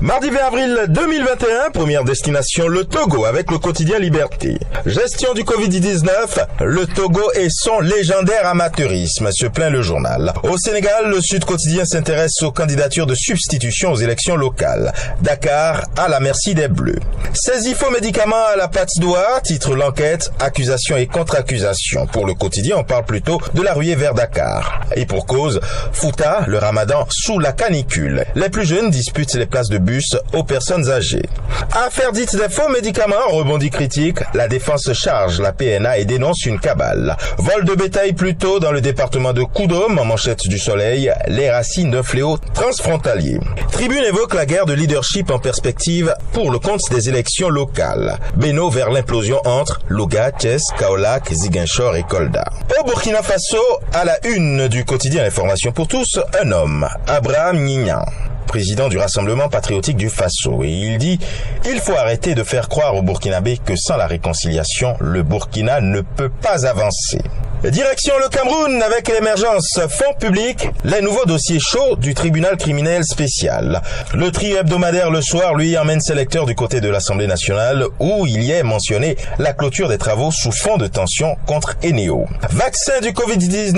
Mardi 20 avril 2021, première destination le Togo avec le quotidien Liberté. Gestion du Covid-19, le Togo et son légendaire amateurisme, se plaint le journal. Au Sénégal, le Sud Quotidien s'intéresse aux candidatures de substitution aux élections locales. Dakar à la merci des Bleus. Saisie faux médicaments à la patinoire, titre l'enquête, accusation et contre-accusation. Pour le quotidien, on parle plutôt de la ruée vers Dakar. Et pour cause, Fouta, le ramadan sous la canicule. Les plus jeunes disputent les places de bus aux personnes âgées. Affaire dite des faux médicaments, rebondit critique, la défense charge la PNA et dénonce une cabale. Vol de bétail plus tôt dans le département de Koudoum, en manchette du Soleil, les racines d'un fléau transfrontalier. Tribune évoque la guerre de leadership en perspective pour le compte des élections locales. Beno vers l'implosion entre Louga, Thiès, Kaolack, Ziguinchor et Kolda. Au Burkina Faso, à la une du quotidien Information pour tous, un homme, Abraham Nignan, président du Rassemblement patriotique du Faso, et il dit « Il faut arrêter de faire croire aux Burkinabés que sans la réconciliation, le Burkina ne peut pas avancer. » Direction le Cameroun avec l'émergence fonds publics, les nouveaux dossiers chauds du tribunal criminel spécial. Le trio hebdomadaire Le Soir, lui, emmène ses lecteurs du côté de l'Assemblée nationale où il y est mentionné la clôture des travaux sous fond de tension contre Eneo. Vaccin du Covid-19,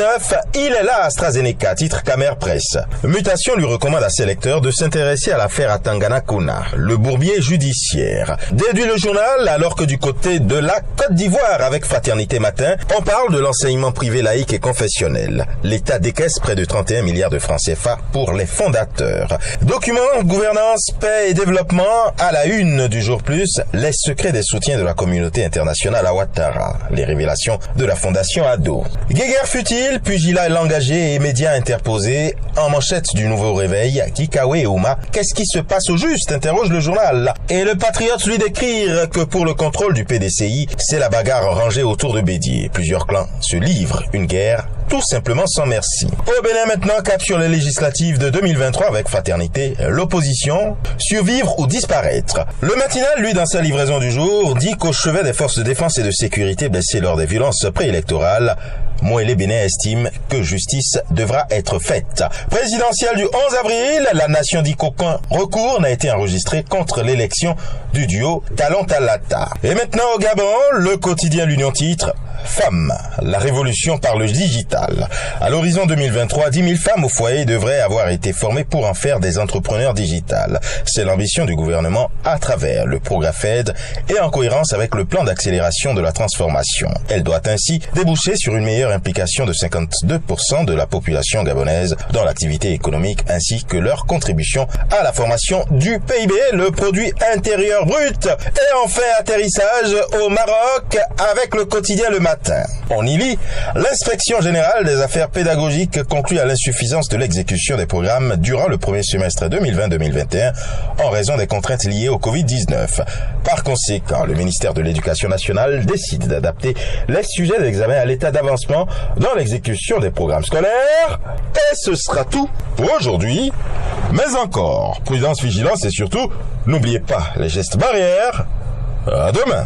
il est là AstraZeneca, titre Camer Presse. Mutation lui recommande à ses lecteurs de s'intéresser à l'affaire Atangana Kona, le bourbier judiciaire. Déduit le journal, alors que du côté de la Côte d'Ivoire avec Fraternité Matin, on parle de l'enseignement privé laïque et confessionnel. L'État décaisse près de 31 milliards de francs CFA pour les fondateurs. Document, gouvernance, paix et développement, à la une du Jour Plus, les secrets des soutiens de la communauté internationale à Ouattara. Les révélations de la fondation ADO. Guéguerre futile, pugilat l'engagé et médias interposés, en manchette du Nouveau Réveil, Kikawe et Ouma, qu'est-ce qui se passe au juste, interroge le journal. Et le Patriote lui décrire que pour le contrôle du PDCI, c'est la bagarre rangée autour de Bédier. Plusieurs clans se livrent une guerre tout simplement sans merci. Au Bénin maintenant, cap sur les législatives de 2023 avec Fraternité, l'opposition, survivre ou disparaître. Le matinal, lui, dans sa livraison du jour, dit qu'au chevet des forces de défense et de sécurité blessées lors des violences préélectorales, Moëlle Bénin estime que justice devra être faite. Présidentielle du 11 avril, la nation dit qu'aucun recours n'a été enregistré contre l'élection du duo Talon Talata. Et maintenant au Gabon, le quotidien L'Union titre Femmes, la révolution par le digital. À l'horizon 2023, 10 000 femmes au foyer devraient avoir été formées pour en faire des entrepreneurs digitales. C'est l'ambition du gouvernement à travers le PROGRAFED et en cohérence avec le plan d'accélération de la transformation. Elle doit ainsi déboucher sur une meilleure implication de 52% de la population gabonaise dans l'activité économique ainsi que leur contribution à la formation du PIB, le produit intérieur brut. Et enfin, atterrissage au Maroc avec le quotidien Le Matin. On y lit l'inspection générale des affaires pédagogiques conclut à l'insuffisance de l'exécution des programmes durant le premier semestre 2020-2021 en raison des contraintes liées au Covid-19. Par conséquent, le ministère de l'Éducation nationale décide d'adapter les sujets d'examen à l'état d'avancement dans l'exécution des programmes scolaires. Et ce sera tout pour aujourd'hui. Mais encore, prudence, vigilance et surtout, n'oubliez pas les gestes barrières. À demain.